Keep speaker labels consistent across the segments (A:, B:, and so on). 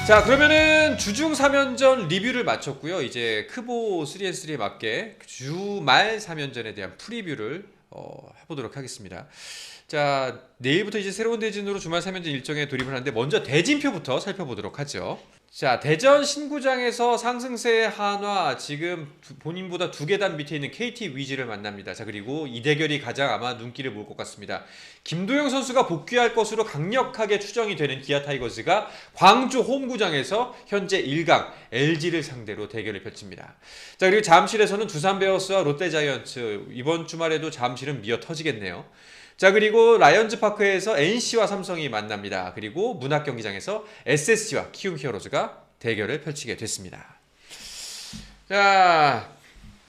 A: 자, 그러면은 주중 3연전 리뷰를 마쳤고요. 이제 크보 3&3에 맞게 주말 3연전에 대한 프리뷰를 해보도록 하겠습니다. 자, 내일부터 이제 새로운 대진으로 주말 3연전 일정에 돌입을 하는데 먼저 대진표부터 살펴보도록 하죠. 자, 대전 신구장에서 상승세 한화, 지금 본인보다 2계단 밑에 있는 KT 위즈를 만납니다. 자, 그리고 이 대결이 가장 아마 눈길을 모을 것 같습니다. 김도영 선수가 복귀할 것으로 강력하게 추정이 되는 기아 타이거즈가 광주 홈구장에서 현재 1강 LG를 상대로 대결을 펼칩니다. 자, 그리고 잠실에서는 두산 베어스와 롯데 자이언츠, 이번 주말에도 잠실은 미어 터지겠네요. 자, 그리고 라이언즈 파크에서 NC와 삼성이 만납니다. 그리고 문학경기장에서 SSG와 키움 히어로즈가 대결을 펼치게 됐습니다. 자,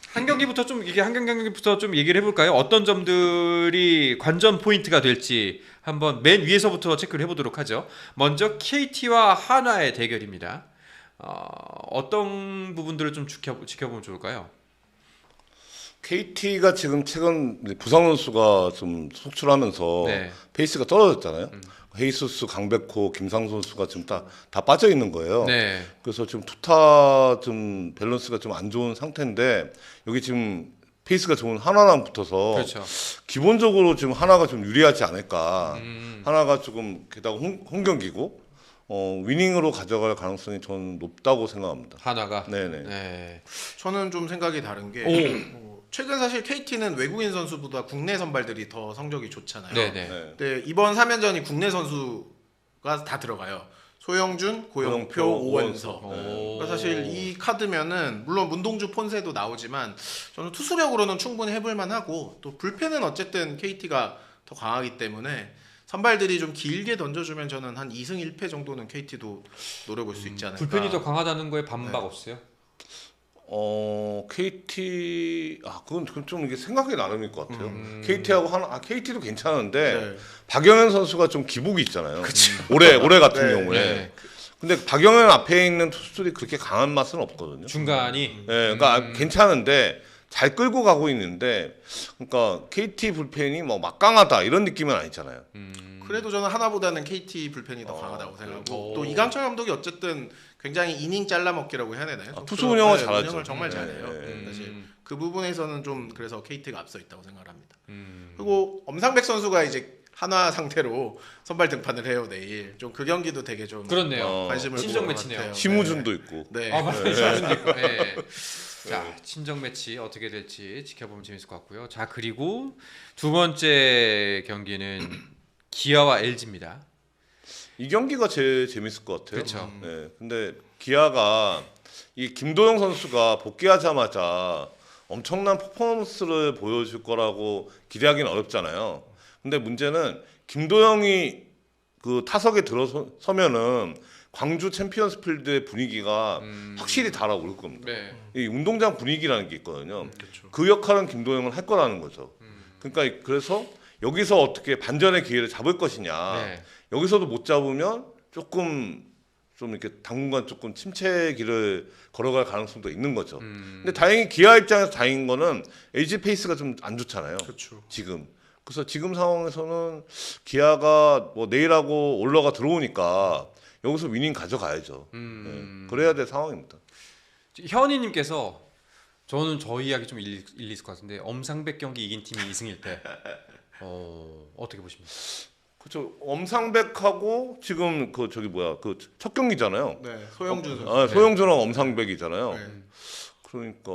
A: 한 경기부터 좀 얘기를 해볼까요? 어떤 점들이 관전 포인트가 될지 한번 맨 위에서부터 체크를 해보도록 하죠. 먼저 KT와 한화의 대결입니다. 어떤 부분들을 좀 지켜보면 좋을까요?
B: KT가 지금 최근 부상 선수가 좀 속출하면서
A: 네.
B: 페이스가 떨어졌잖아요. 헤이수스, 강백호, 김상수 선수가 지금 다 빠져 있는 거예요.
A: 네.
B: 그래서 지금 투타 좀 밸런스가 좀 안 좋은 상태인데 여기 지금 페이스가 좋은 하나랑 붙어서
A: 그렇죠.
B: 기본적으로 지금 하나가 좀 유리하지 않을까. 하나가 조금 게다가 홈 경기고 위닝으로 가져갈 가능성이 저는 높다고 생각합니다.
A: 한화가.
B: 네네.
A: 네.
C: 저는 좀 생각이 다른 게 최근 사실 KT는 외국인 선수보다 국내 선발들이 더 성적이 좋잖아요.
A: 네네.
B: 네.
C: 근데 이번 3연전이 국내 선수가 다 들어가요. 소영준, 고영표, 오원서. 그러니까 사실 이 카드면은 물론 문동주 폰세도 나오지만 저는 투수력으로는 충분히 해볼 만하고 또 불펜은 어쨌든 KT가 더 강하기 때문에 선발들이 좀 길게 던져주면 저는 한 2승 1패 정도는 KT도 노려볼 수 있지 않을까.
A: 불펜이 더 강하다는 거에 반박
C: 네.
A: 없어요?
B: KT 그건 좀 이게 생각이 나름일 것 같아요. KT하고 KT도 괜찮은데
C: 네.
B: 박영현 선수가 좀 기복이 있잖아요. 올해 같은
C: 네.
B: 경우에.
A: 네.
B: 근데 박영현 앞에 있는 투수들이 그렇게 강한 맛은 없거든요.
A: 중간이.
B: 네, 그러니까 괜찮은데 잘 끌고 가고 있는데, 그러니까 KT 불펜이 뭐 막강하다 이런 느낌은 아니잖아요.
C: 그래도 저는 하나보다는 KT 불펜이 더 강하다고 생각하고
A: 오.
C: 또 이강철 감독이 어쨌든 굉장히 이닝 잘라먹기라고 해야 되나요?
B: 투수 운영을
C: 네,
B: 잘하죠.
C: 운영을 정말
B: 네,
C: 잘해요.
B: 네.
C: 사실 그 부분에서는 좀 그래서 KT가 앞서 있다고 생각합니다.
A: 음.
C: 그리고 엄상백 선수가 이제 한화 상태로 선발 등판을 해요 내일. 좀 그 경기도 되게 좀
A: 그렇네요.
C: 관심을
A: 친정
C: 모을 것
A: 매치네요.
C: 같아요.
B: 심우준도 있고.
C: 네.
A: 아, 맞아요. 시즌도 있고. 네. 자, 친정 매치 어떻게 될지 지켜보면 재밌을 것 같고요. 자, 그리고 두 번째 경기는 기아와 LG입니다.
B: 이 경기가 제일 재밌을 것 같아요.
A: 그렇죠.
B: 네, 근데 기아가 이 김도영 선수가 복귀하자마자 엄청난 퍼포먼스를 보여줄 거라고 기대하기는 어렵잖아요. 근데 문제는 김도영이 그 타석에 들어서면은 광주 챔피언스 필드의 분위기가 확실히 달아오를 겁니다.
A: 네.
B: 이 운동장 분위기라는 게 있거든요.
C: 그렇죠.
B: 그 역할은 김도영은 할 거라는 거죠. 그러니까 그래서 여기서 어떻게 반전의 기회를 잡을 것이냐.
A: 네.
B: 여기서도 못 잡으면 조금 좀 이렇게 당분간 조금 침체 길을 걸어갈 가능성도 있는 거죠. 근데 다행히 기아 입장에서 다행인 거는 LG 페이스가 좀 안 좋잖아요.
C: 그렇죠.
B: 지금. 그래서 지금 상황에서는 기아가 뭐 내일하고 올러가 들어오니까 여기서 위닝 가져가야죠. 네. 그래야 될 상황입니다.
A: 현희님께서 저는 저 이야기 좀 일리 있을 것 같은데 엄상백 경기 이긴 팀이 2승 1패. 어떻게 보십니까?
B: 그렇죠. 엄상백하고 지금 그 첫 경기잖아요.
C: 네. 소영준 선수.
B: 소영준하고 엄상백이잖아요.
C: 네.
B: 그러니까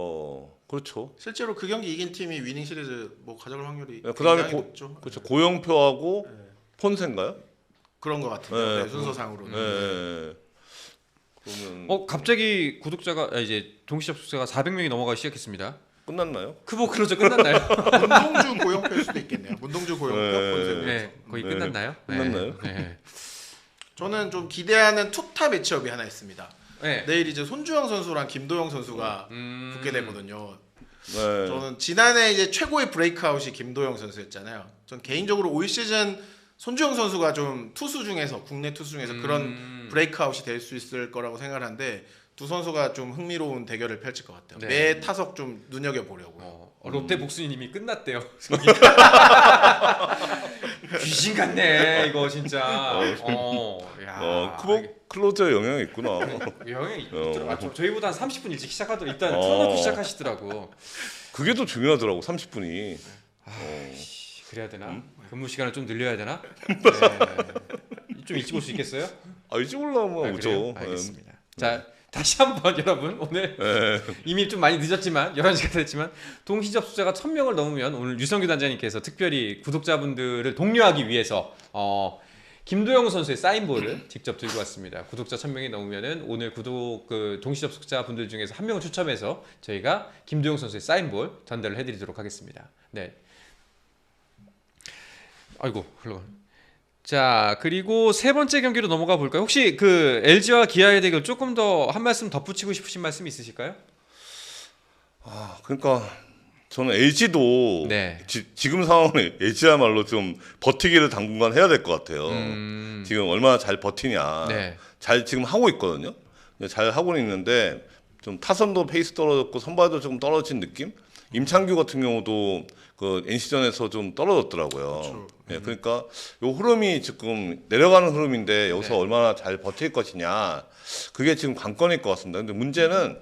B: 그렇죠.
C: 실제로 그 경기 이긴 팀이 위닝 시리즈 뭐 가져갈 확률이
B: 네, 그다음에
C: 굉장히 높죠.
B: 그렇죠. 고영표하고 폰세인가요?
C: 그런 것 같은데
B: 네,
C: 네, 순서상으로는.
B: 네. 그러면
A: 갑자기 구독자가 이제 동시 접속자가 400명이 넘어가기 시작했습니다.
B: 끝났나요?
A: 크보 클로저 끝났나요?
C: 문동주 고영표일 수도 있겠네요. 문동주 고영표
B: 네.
C: 본색.
A: 네, 거의
B: 네.
A: 끝났나요?
B: 끝났나요?
A: 네.
C: 저는 좀 기대하는 투타 매치업이 하나 있습니다.
A: 네.
C: 내일 이제 손주영 선수랑 김도영 선수가 붙게 되거든요.
B: 네.
C: 저는 지난해 이제 최고의 브레이크아웃이 김도영 선수였잖아요. 전 개인적으로 올 시즌 손주영 선수가 좀 투수 중에서 국내 투수 중에서 그런 브레이크아웃이 될 수 있을 거라고 생각을 하는데 두 선수가 좀 흥미로운 대결을 펼칠 것 같아요.
A: 네.
C: 매 타석 좀 눈여겨 보려고요.
A: 롯데 복수님이 끝났대요. 귀신 같네 이거 진짜. 야.
B: 클로저 영향이 있구나.
A: 영향이 있더라고. 저희보다 한 30분 일찍 시작하더라고. 일단
B: 어.
A: 틀어놓고 시작하시더라고.
B: 그게 더 중요하더라고 30분이.
A: 그래야 되나? 근무 시간을 좀 늘려야 되나? 네. 좀 일찍 올 수 있겠어요?
B: 일찍 올라오면
A: 그래요?
B: 오죠.
A: 알겠습니다. 자, 다시 한번 여러분 오늘 이미 좀 많이 늦었지만 11시가 됐지만 동시 접속자가 1000명을 넘으면 오늘 유성규 단장님께서 특별히 구독자분들을 독려하기 위해서 김도영 선수의 사인볼을 직접 들고 왔습니다. 구독자 1000명이 넘으면은 오늘 동시 접속자 분들 중에서 한 명을 추첨해서 저희가 김도영 선수의 사인볼 전달을 해드리도록 하겠습니다. 네. 아이고 흘러. 자, 그리고 세 번째 경기로 넘어가 볼까요? 혹시 그 LG와 기아의 대결 조금 더 한 말씀 덧붙이고 싶으신 말씀 있으실까요?
B: 그러니까 저는 LG도
A: 네.
B: 지금 상황에 LG야말로 좀 버티기를 당분간 해야 될 것 같아요. 지금 얼마나 잘 버티냐.
A: 네.
B: 잘 지금 하고 있거든요. 잘 하고 있는데 좀 타선도 페이스 떨어졌고 선발도 조금 떨어진 느낌? 임창규 같은 경우도 그 NC전에서 좀 떨어졌더라고요.
C: 그렇죠.
B: 예, 그러니까 요 흐름이 지금 내려가는 흐름인데 여기서
A: 네.
B: 얼마나 잘 버틸 것이냐. 그게 지금 관건일 것 같습니다. 근데 문제는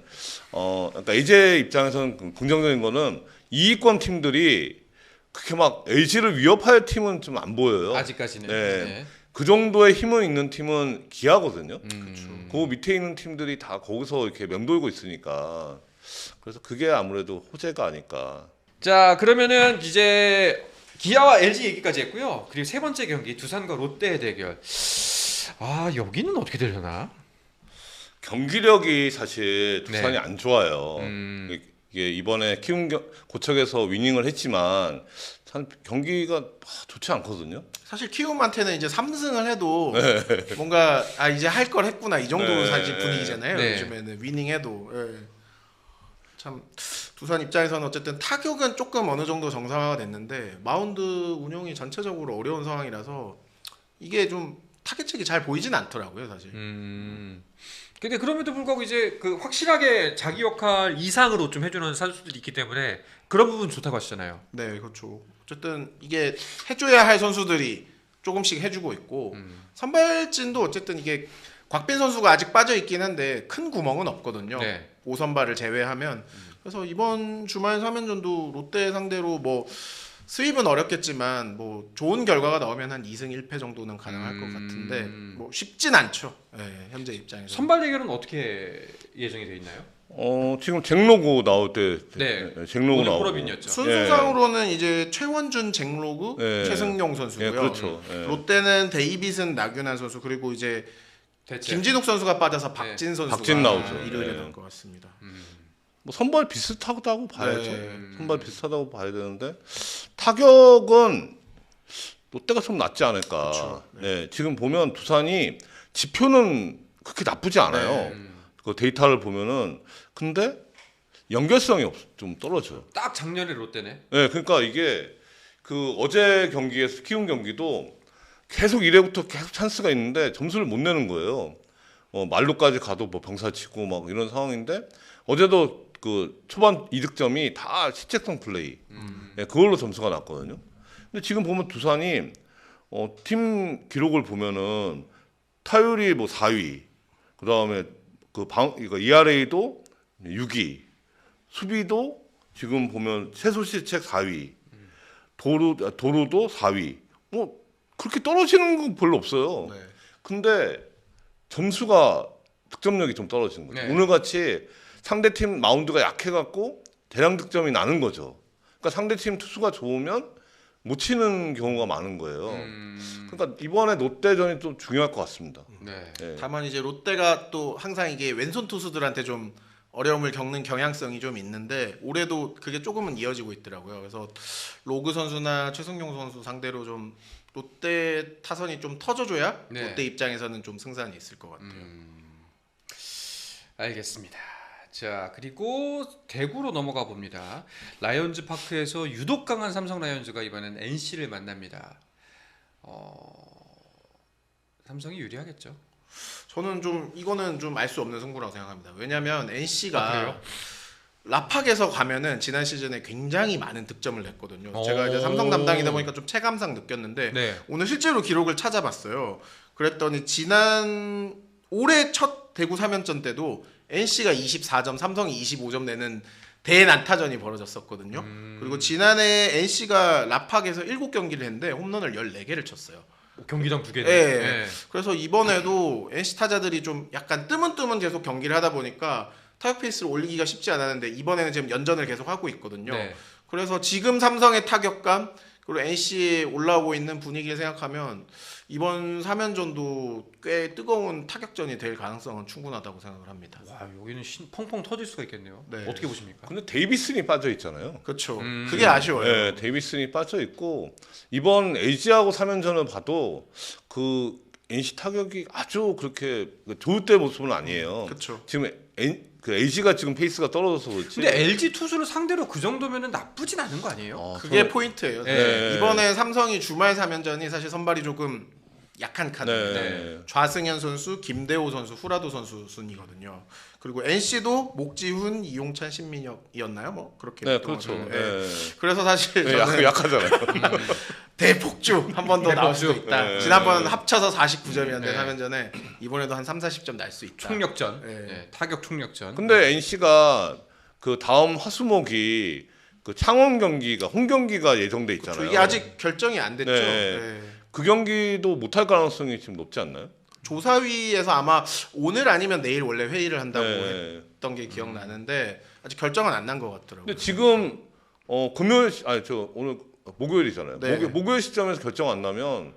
B: 그러니까 LG 입장에서는 긍정적인 거는 이위권 팀들이 그렇게 막 LG를 위협할 팀은 좀 안 보여요.
A: 아직까지는.
B: 네.
A: 네.
B: 그 정도의 힘은 있는 팀은 기아거든요.
C: 그렇죠.
B: 그 밑에 있는 팀들이 다 거기서 이렇게 맴돌고 있으니까 그래서 그게 아무래도 호재가 아닐까.
A: 자, 그러면은 이제 기아와 LG 얘기까지 했고요. 그리고 세 번째 경기 두산과 롯데의 대결. 여기는 어떻게 되려나?
B: 경기력이 사실 두산이
A: 네.
B: 안 좋아요. 이게 이번에 키움 고척에서 위닝을 했지만 참 경기가 좋지 않거든요.
C: 사실 키움한테는 이제 3승을 해도 뭔가 이제 할 걸 했구나 이 정도
B: 네.
C: 사실 분위기잖아요.
A: 네.
C: 요즘에는 위닝해도 참 두산 입장에서는 어쨌든 타격은 조금 어느 정도 정상화가 됐는데 마운드 운영이 전체적으로 어려운 상황이라서 이게 좀 타겟책이 잘 보이진 않더라고요, 사실.
A: 근데 그럼에도 불구하고 이제 그 확실하게 자기 역할 이상으로 좀 해주는 선수들이 있기 때문에 그런 부분 좋다고 하시잖아요.
C: 네, 그렇죠. 어쨌든 이게 해줘야 할 선수들이 조금씩 해주고 있고 선발진도 어쨌든 이게 곽빈 선수가 아직 빠져 있긴 한데 큰 구멍은 없거든요.
A: 네.
C: 5선발을 제외하면 그래서 이번 주말 3연전도 롯데 상대로 뭐 스윕은 어렵겠지만 뭐 좋은 결과가 나오면 한 2승 1패 정도는 가능할 것 같은데 뭐 쉽진 않죠. 네, 현재 입장에서.
A: 선발 대결은 어떻게 예정이 되어 있나요?
B: 지금 잭로그 나올 때
A: 네.
B: 잭로그
A: 오늘
B: 나오고
A: 콜업인이었죠.
C: 순서상으로는 이제 최원준, 잭로그,
B: 예.
C: 최승용 선수고요.
B: 예, 그렇죠. 예.
C: 롯데는 데이빗은 나균환 선수 그리고 이제
A: 대체.
C: 김진욱 선수가 빠져서 박진 선수가
B: 박진 나오죠.
C: 일요일에
B: 예.
C: 나올 것 같습니다.
B: 뭐 선발 비슷하다고 봐야죠.
C: 네.
B: 선발 비슷하다고 봐야 되는데 타격은 롯데가 좀 낫지 않을까.
C: 그렇죠.
B: 네. 지금 보면 두산이 지표는 그렇게 나쁘지 않아요. 그 데이터를 보면은 근데 연결성이 좀 떨어져요.
A: 딱 작년에 롯데네.
B: 네, 그러니까 이게 그 어제 경기에서 키움 경기도 계속 1회부터 계속 찬스가 있는데 점수를 못 내는 거예요. 말로까지 가도 뭐 병사치고 막 이런 상황인데 어제도 그 초반 2득점이 다 실책성 플레이. 네, 그걸로 점수가 났거든요. 근데 지금 보면 두산이 팀 기록을 보면은 타율이 뭐 4위, 그 다음에 이거 ERA도 6위, 수비도 지금 보면 최소 실책 4위, 도루도 4위. 뭐 그렇게 떨어지는 건 별로 없어요.
C: 네.
B: 근데 점수가 득점력이 좀 떨어지는 거죠.
A: 네.
B: 오늘 같이 상대팀 마운드가 약해갖고 대량 득점이 나는 거죠. 그러니까 상대팀 투수가 좋으면 못 치는 경우가 많은 거예요. 그러니까 이번에 롯데전이 좀 중요할 것 같습니다.
A: 네.
B: 네.
C: 다만 이제 롯데가 또 항상 이게 왼손 투수들한테 좀 어려움을 겪는 경향성이 좀 있는데 올해도 그게 조금은 이어지고 있더라고요. 그래서 로그 선수나 최승용 선수 상대로 좀 롯데 타선이 좀 터져줘야
A: 네.
C: 롯데 입장에서는 좀 승산이 있을 것 같아요.
A: 알겠습니다. 자, 그리고 대구로 넘어가 봅니다. 라이온즈 파크에서 유독 강한 삼성 라이온즈가 이번엔 NC를 만납니다. 삼성이 유리하겠죠.
C: 저는 좀 이거는 좀 알 수 없는 승부라고 생각합니다. 왜냐하면
A: 아,
C: NC가
A: 그래요?
C: 라팍에서 가면은 지난 시즌에 굉장히 많은 득점을 냈거든요.
A: 오.
C: 제가 이제 삼성 담당이다 보니까 좀 체감상 느꼈는데
A: 네.
C: 오늘 실제로 기록을 찾아봤어요. 그랬더니 지난 올해 첫 대구 3연전 때도 NC가 24점, 삼성이 25점 내는 대난타전이 벌어졌었거든요. 그리고 지난해 NC가 라팍에서 7경기를 했는데 홈런을 14개를 쳤어요.
A: 경기당 2개.
C: 예. 그래서 이번에도 NC 타자들이 좀 약간 뜨문뜨문 계속 경기를 하다 보니까 타격 페이스를 올리기가 쉽지 않았는데 이번에는 지금 연전을 계속 하고 있거든요.
A: 네.
C: 그래서 지금 삼성의 타격감 그리고 NC에 올라오고 있는 분위기를 생각하면 이번 3연전도 꽤 뜨거운 타격전이 될 가능성은 충분하다고 생각을 합니다.
A: 와, 여기는 펑펑 터질 수가 있겠네요.
C: 네.
A: 어떻게 보십니까?
B: 근데 데이비슨이 빠져 있잖아요.
C: 그렇죠. 그게 아쉬워요.
B: 네, 데이비슨이 빠져 있고 이번 LG하고 3연전을 봐도 그 NC 타격이 아주 그렇게 좋을 때 모습은 아니에요.
C: 그렇죠.
B: 지금 그 LG가 지금 페이스가 떨어져서 그렇지.
A: 근데 LG 투수를 상대로 그 정도면은 나쁘진 않은 거 아니에요?
C: 그게 포인트예요.
A: 네.
C: 이번에 삼성이 주말 3연전이 사실 선발이 조금 약한 카드인데
B: 네.
C: 좌승현 선수, 김대호 선수, 후라도 선수 순이거든요. 그리고 NC도 목지훈, 이용찬, 신민혁이었나요? 뭐 그렇게.
B: 네,
C: 했던 것
B: 그렇죠.
C: 같은데.
B: 네.
C: 그래서 사실
B: 네,
C: 저는
B: 약하잖아요.
C: 대폭주 한 번 더 나올 수도 있다.
B: 네.
C: 지난번 합쳐서 49점이었는데
A: 네.
C: 3연전에 이번에도 한 3, 40점 날 수 있다.
A: 총력전.
C: 네.
A: 네, 타격 총력전.
B: 근데 NC가 그 다음 화수목이 그 창원 경기가 홈 경기가 예정돼 있잖아요.
C: 그렇죠. 이게 아직 결정이 안 됐죠.
B: 네.
C: 네.
B: 그 경기도 못할 가능성이 지금 높지 않나요?
C: 조사위에서 아마 오늘 아니면 내일 원래 회의를 한다고
B: 네.
C: 했던 게 기억나는데 아직 결정은 안 난 것 같더라고요.
B: 근데 지금 금요일 아니 저 오늘 목요일이잖아요.
C: 네.
B: 목요일 시점에서 결정 안 나면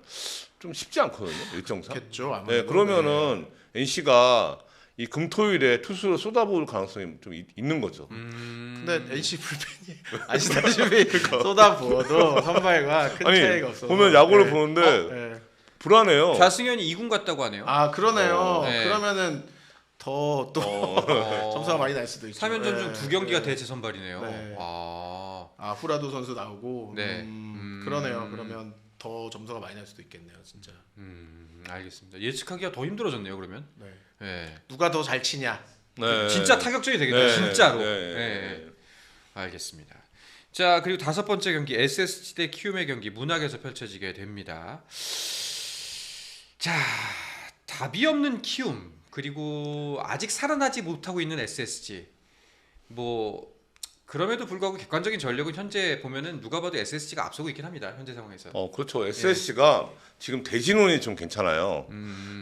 B: 좀 쉽지 않거든요. 일정상.
C: 그렇겠죠. 아무래도.
B: 네, 그러면은 NC가 이 금토일에 투수를 쏟아부을 가능성이 좀 있는 거죠.
C: 근데 NC 불펜이 아시다시피 쏟아부어도 선발과 큰
B: 아니
C: 차이가 없어.
B: 보면 야구를 보는데
C: 네.
B: 불안해요.
A: 좌승현이 2군 같다고 하네요.
C: 아 그러네요.
A: 네.
C: 그러면은 더 또 점수가 많이 날 수도 있죠.
A: 3연전 중
C: 네.
A: 2경기가
C: 네.
A: 대체 선발이네요.
C: 네.
A: 아.
C: 아 후라도 선수 나오고.
A: 네.
C: 그러네요. 그러면 더 점수가 많이 날 수도 있겠네요, 진짜.
A: 알겠습니다. 예측하기가 더 힘들어졌네요, 그러면.
C: 네.
A: 네.
C: 누가 더 잘 치냐?
B: 네.
A: 진짜 타격전이 되겠네요.
B: 네.
A: 진짜로.
B: 네.
A: 네. 알겠습니다. 자, 그리고 5번째 경기 SSG 대 키움의 경기 문학에서 펼쳐지게 됩니다. 자, 답이 없는 키움 그리고 아직 살아나지 못하고 있는 SSG. 뭐 그럼에도 불구하고 객관적인 전력은 현재 보면은 누가 봐도 SSG가 앞서고 있긴 합니다. 현재 상황에서.
B: 그렇죠. SSC가 지금 대진운이 좀 괜찮아요.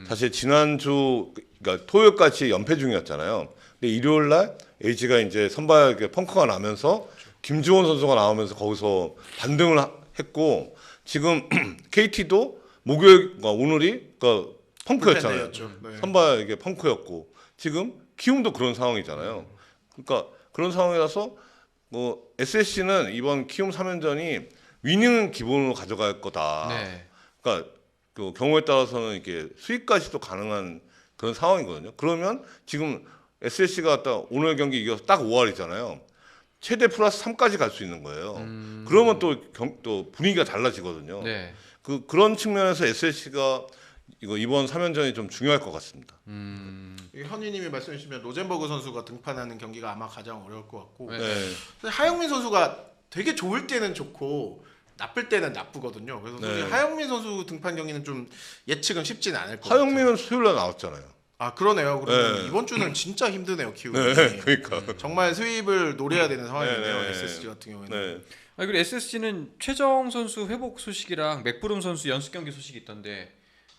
B: 사실 지난주 그러니까 토요일까지 연패 중이었잖아요. 근데 일요일 날 LG가 이제 선발 펑크가 나면서 김주원 선수가 나오면서 거기서 반등을 했고 지금 KT도 목요일 그러니까 오늘이 그러니까 펑크였잖아요.
C: 불펜데이였죠. 네.
B: 선발 이게 펑크였고 지금 키움도 그런 상황이잖아요. 그러니까 그런 상황이라서 뭐 SSC는 이번 키움 3연전이 위닝은 기본으로 가져갈 거다.
A: 네.
B: 그러니까 그 경우에 따라서는 이게 수익까지도 가능한 그런 상황이거든요. 그러면 지금 SSC가 딱 오늘 경기 이겨서 딱 5할이잖아요. 최대 플러스 3까지 갈 수 있는 거예요. 그러면 또 분위기가 달라지거든요.
A: 네.
B: 그런 측면에서 SSC가 이번 3연전이 좀 중요할 것 같습니다.
C: 현희님이 말씀해 주시면 로젠버그 선수가 등판하는 경기가 아마 가장 어려울 것 같고
A: 네.
B: 네.
C: 사실 하영민 선수가 되게 좋을 때는 좋고 나쁠 때는 나쁘거든요. 그래서
B: 네.
C: 솔직히 하영민 선수 등판 경기는 좀 예측은 쉽지는 않을 것 같아요.
B: 하영민은 수요일날 나왔잖아요.
C: 아 그러네요. 그러면
B: 네.
C: 이번 주는 진짜 힘드네요. 키우기.
B: 네, 그러니까.
C: 정말 수입을 노려야 되는 상황이네요.
B: 네, 네.
C: SSG 같은 경우에는.
B: 네.
A: 그리고 SSG는 최정 선수 회복 소식이랑 맥브룸 선수 연습 경기 소식이 있던데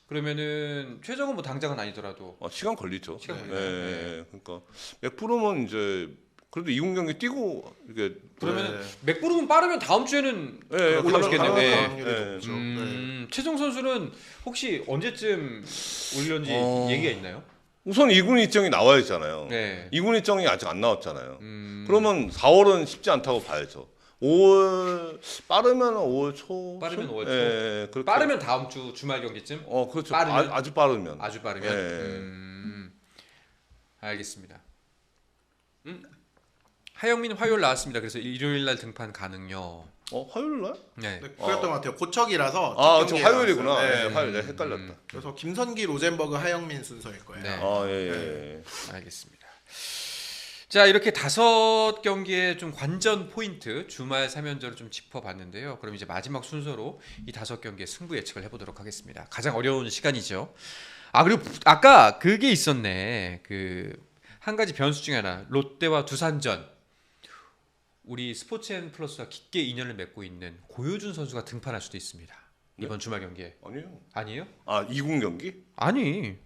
A: 그러면은 최정은 뭐 당장은 아니더라도
B: 시간 걸리죠.
A: 시간
B: 네.
A: 걸리나요?
B: 그러니까 맥프롬은 이제 그래도 2군 경기 뛰고 이게
A: 그러면
C: 네.
A: 맥브룸은 빠르면 다음 주에는
B: 네,
A: 올라오시겠네요.
C: 가능한
A: 네.
C: 확률이
B: 네.
C: 높죠.
A: 최정 선수는 혹시 언제쯤 올려는지 얘기가 있나요?
B: 우선 2군 일정이 나와야 되잖아요.
A: 네.
B: 2군 일정이 아직 안 나왔잖아요. 그러면 4월은 쉽지 않다고 봐야죠. 5월 빠르면 5월 초.
A: 빠르면 5월 초.
B: 네, 그렇게.
A: 빠르면 다음 주 주말 경기쯤?
B: 그렇죠.
A: 빠르면?
B: 아주 빠르면.
A: 아주 빠르면.
B: 네.
A: 알겠습니다. 하영민 화요일 나왔습니다. 그래서 일요일 날 등판 가능요.
B: 화요일 날?
A: 네.
C: 네, 그랬던 것 같아요. 고척이라서 첫
B: 저
C: 경기에
B: 화요일이구나.
C: 나왔어요.
B: 네,
C: 네.
B: 화요일 내가 헷갈렸다.
C: 그래서 김선기, 로젠버그, 하영민 순서일 거예요.
A: 네.
B: 예.
A: 알겠습니다. 자, 이렇게 5경기의 좀 관전 포인트 주말 3연전을 좀 짚어봤는데요. 그럼 이제 마지막 순서로 이 5경기의 승부 예측을 해보도록 하겠습니다. 가장 어려운 시간이죠. 아, 그리고 아까 그게 있었네. 그 한 가지 변수 중에 하나, 롯데와 두산전. 우리 스포츠N 플러스와 깊게 인연을 맺고 있는 고효준 선수가 등판할 수도 있습니다. 이번 주말 경기에.
B: 아니요.
A: 아니에요?
B: 아, 2군 경기?
A: 아니.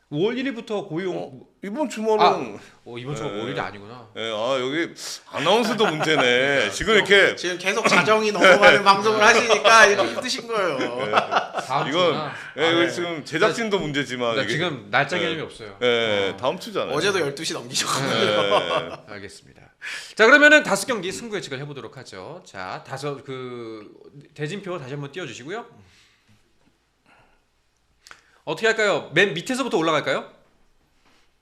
A: 5월 1일부터 고용.
B: 이번 주말은
A: 이번 주가
B: 네.
A: 5일이 아니구나.
B: 예, 아, 여기 아나운서도 문제네. 지금 이렇게
C: 지금 계속 자정이 넘어가는 방송을 하시니까 이렇게 힘드신 거예요.
A: 다음
B: 이건
A: 주나?
B: 예,
A: 네.
B: 여기 지금 제작진도 문제지만
A: 나
B: 이게
A: 지금 날짜
B: 네.
A: 개념이 없어요.
B: 예, 다음 주잖아요.
C: 어제도 12시 넘기셨거든요.
B: 예.
A: 알겠습니다. 자, 그러면은 5경기 승부 예측을 해보도록 하죠. 자, 대진표 다시 한번 띄워주시고요. 어떻게 할까요? 맨 밑에서부터 올라갈까요?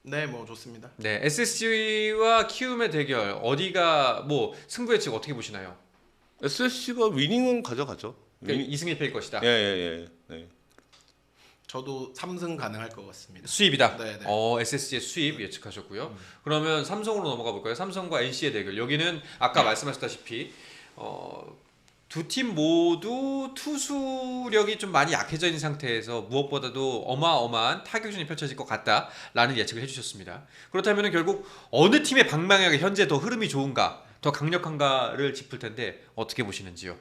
C: 네, 뭐 좋습니다.
A: 네, SSG와 키움의 대결 어디가 뭐 승부 예측 어떻게 보시나요?
B: SSC가 위닝은 가져가죠.
A: 그러니까 2승 1패일 것이다.
B: 예, 예, 예. 예.
C: 저도 3승 가능할 것 같습니다.
A: 수입이다.
C: 네, 네.
A: SSG의 수입 예측하셨고요. 그러면 삼성으로 넘어가 볼까요? 삼성과 NC의 대결. 여기는 아까 말씀하셨다시피 두 팀 모두 투수력이 좀 많이 약해져 있는 상태에서 무엇보다도 어마어마한 타격전이 펼쳐질 것 같다라는 예측을 해주셨습니다. 그렇다면 결국 어느 팀의 방망이가 현재 더 흐름이 좋은가, 더 강력한가를 짚을 텐데 어떻게 보시는지요?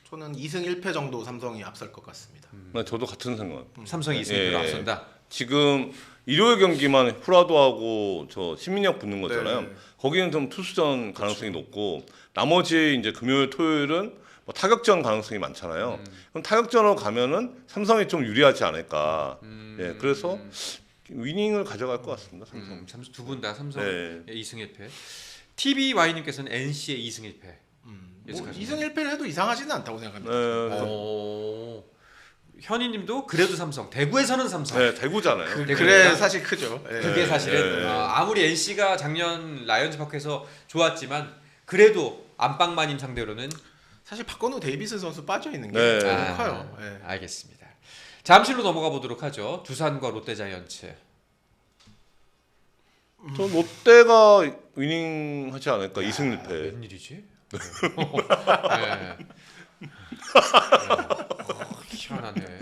C: 저는 2승 1패 정도 삼성이 앞설 것 같습니다.
B: 저도 같은 생각.
A: 삼성이 2승
B: 예.
A: 1패로 앞선다.
B: 지금 일요일 경기만 후라도하고 저 신민혁 붙는 거잖아요.
C: 네.
B: 거기는 좀 투수전 가능성이 높고 나머지 이제 금요일 토요일은 뭐 타격전 가능성이 많잖아요. 그럼 타격전으로 가면은 삼성이 좀 유리하지 않을까. 예, 그래서 위닝을 가져갈 것 같습니다. 삼성.
A: 두 분 다 삼성
B: 네.
A: 2승 1패. TVY님께서는 NC의 2승 1패.
C: 뭐
A: 예측하시나요?
C: 2승 1패를 해도 이상하지는 않다고 생각합니다.
B: 네.
A: 현희님도 그래도 삼성. 대구에서는 삼성.
B: 네, 대구잖아요.
C: 그래 사실 크죠. 예.
A: 그게 사실은
B: 네.
A: 아무리 NC가 작년 라이언즈 파크에서 좋았지만 그래도 안방마님 상대로는
C: 사실 박건우 데이비스 선수 빠져 있는 게
B: 네.
C: 좀 커요. 예.
A: 알겠습니다. 잠실로 넘어가 보도록 하죠. 두산과 롯데자이언츠.
B: 저 롯데가 위닝 하지 않을까. 2승 1패.
A: 웬일이지? 네. 희한하네.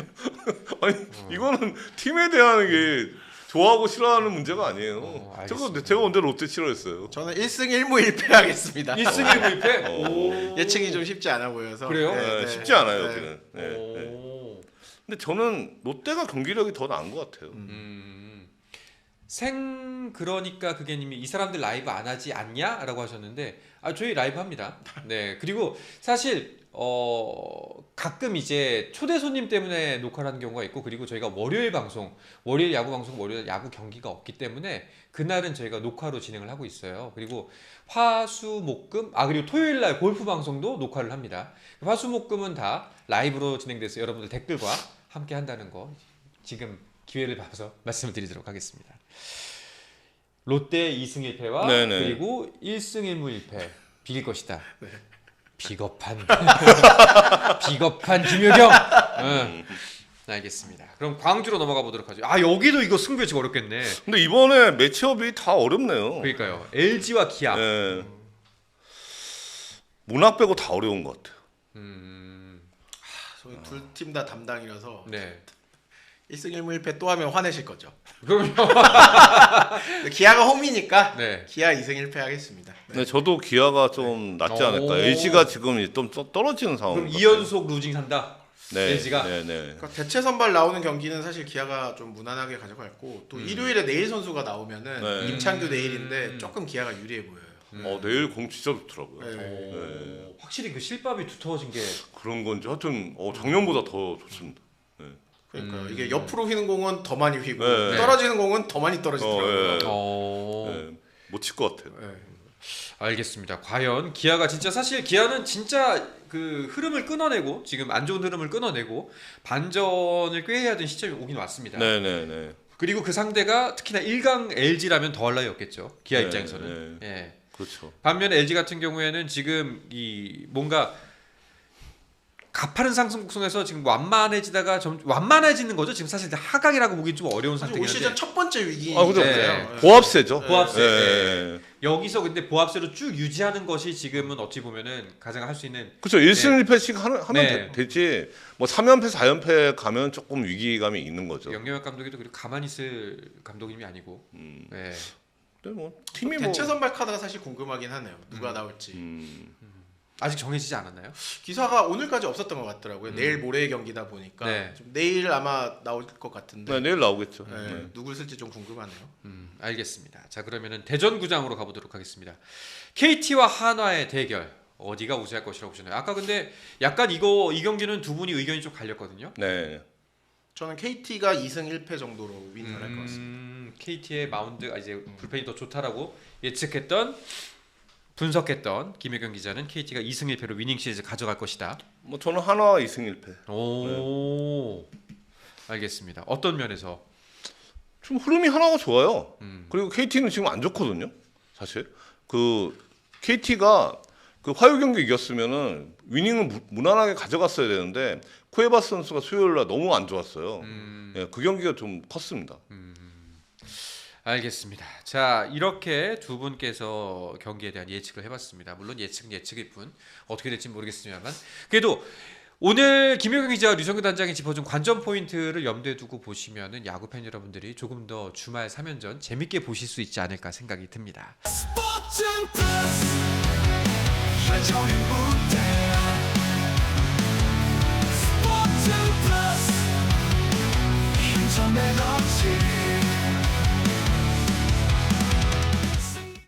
B: 아니, 이거는 팀에 대한 게 좋아하고 싫어하는 문제가 아니에요.
A: 알겠습니다.
B: 제가 언제 롯데 싫어했어요.
C: 저는 1승 1무 1패 하겠습니다.
A: 1승 1무 1패?
C: 예측이 좀 쉽지 않아 보여서.
A: 그래요?
B: 네, 쉽지 않아요,
C: 네.
B: 여기는. 네, 네. 근데 저는 롯데가 경기력이 더 나은 것 같아요.
A: 그러니까 그게 님이 이 사람들 라이브 안 하지 않냐라고 하셨는데 저희 라이브 합니다. 네. 그리고 사실 가끔 이제 초대 손님 때문에 녹화를 하는 경우가 있고 그리고 저희가 월요일 야구 방송, 월요일 야구 경기가 없기 때문에 그날은 저희가 녹화로 진행을 하고 있어요. 그리고 화수목금 그리고 토요일 날 골프 방송도 녹화를 합니다. 화수목금은 다 라이브로 진행돼서 여러분들 댓글과 함께 한다는 거 지금 기회를 봐서 말씀을 드리도록 하겠습니다. 롯데 2승 1패와
B: 네네.
A: 그리고 1승 1무 1패 비길 것이다.
C: 네.
A: 비겁한 비겁한 김효경. 알겠습니다. 그럼 광주로 넘어가 보도록 하죠. 여기도 이거 승부 예측 어렵겠네.
B: 근데 이번에 매치업이 다 어렵네요.
A: 그러니까요. LG와 기아.
B: 네. 문학 빼고 다 어려운 것 같아요.
C: 저희 둘 팀 다 담당이라서
A: 네.
C: 1승 1무 1패 또 하면 화내실 거죠.
A: 그럼요.
C: 근데 기아가 홈이니까
A: 네.
C: 기아 2승 1패 하겠습니다. 네.
B: 근데 저도 기아가 좀 낫지 않을까.
A: 오.
B: LG가 지금 좀 떨어지는 상황.
A: 그럼 2연속 루징 산다.
B: 네,
A: LG가?
B: 네, 네.
C: 그러니까 대체 선발 나오는 경기는 사실 기아가 좀 무난하게 가져갔고 또 일요일에 내일 선수가 나오면은
B: 네.
C: 임창규 내일인데 조금 기아가 유리해 보여요.
B: 내일 공 진짜 좋더라고요.
C: 네.
B: 네.
A: 확실히 그 실밥이 두터워진 게
B: 그런 건지 하여튼 작년보다 더 좋습니다.
C: 그러니까요. 이게 옆으로 휘는 공은 더 많이 휘고
B: 네.
C: 떨어지는 공은 더 많이 떨어지더라고요.
B: 네. 못 칠 것 같아요.
C: 네.
A: 알겠습니다. 과연 기아가 진짜 사실 기아는 진짜 그 흐름을 끊어내고 지금 안 좋은 흐름을 끊어내고 반전을 꾀해야 되는 시점이 오긴 왔습니다.
B: 네, 네, 네.
A: 그리고 그 상대가 특히나 1강 LG라면 더할 나위 없겠죠. 기아
B: 네,
A: 입장에서는. 예.
B: 그렇죠.
A: 반면에 LG 같은 경우에는 지금 이 뭔가 가파른 상승곡선에서 지금 완만해지다가 완만해지는 거죠. 지금 사실 하강이라고 보기 좀 어려운
C: 사실 올
A: 상태긴
C: 시즌
A: 한데
C: 첫 번째 위기.
B: 그죠.
A: 네.
B: 고압세죠.
A: 고압세.
B: 네.
A: 여기서 근데 보합세로 쭉 유지하는 것이 지금은 어찌 보면은 가장 할 수 있는
B: 그렇죠. 1승 1패씩 하면
A: 네.
B: 되지. 뭐 3연패 4연패 가면 조금 위기감이 있는 거죠.
A: 영경혁 감독이도 그리고 가만히 있을 감독님이 아니고. 네.
B: 근데 뭐 팀이 뭐
C: 대체 선발 카드가 사실 궁금하긴 하네요. 누가 나올지.
A: 아직 정해지지 않았나요?
C: 기사가 오늘까지 없었던 것 같더라고요. 내일 모레의 경기다 보니까
A: 네.
C: 좀 내일 아마 나올 것 같은데
B: 네, 내일 나오겠죠.
C: 네,
B: 네.
C: 누굴 쓸지 좀 궁금하네요.
A: 알겠습니다. 자, 그러면은 대전구장으로 가보도록 하겠습니다. KT와 한화의 대결 어디가 우세할 것이라고 보시나요? 아까 근데 약간 이 경기는 두 분이 의견이 좀 갈렸거든요.
B: 네.
C: 저는 KT가 2승 1패 정도로 윈을 할 것 같습니다.
A: KT의 마운드 이제 불펜이 더 좋다라고 예측했던 분석했던 김혜경 기자는 KT가 2승 1패로 위닝 시리즈 가져갈 것이다.
B: 뭐 저는 하나 2승 1패.
A: 오, 알겠습니다. 어떤 면에서?
B: 좀 흐름이 하나가 좋아요. 그리고 KT는 지금 안 좋거든요. 사실 그 KT가 그 화요 경기 이겼으면은 위닝을 무난하게 가져갔어야 되는데 쿠에바스 선수가 수요일 날 너무 안 좋았어요. 예, 그 경기가 좀 컸습니다.
A: 알겠습니다. 자, 이렇게 두 분께서 경기에 대한 예측을 해봤습니다. 물론 예측은 예측일 뿐 어떻게 될지 모르겠습니다만 그래도 오늘 김효경 기자와 류성규 단장이 짚어준 관전 포인트를 염두에 두고 보시면은 야구 팬 여러분들이 조금 더 주말 3연전 재밌게 보실 수 있지 않을까 생각이 듭니다.
D: 스포츠는 플러스 한정의 무대 스포츠는 플러스 인터넷 없이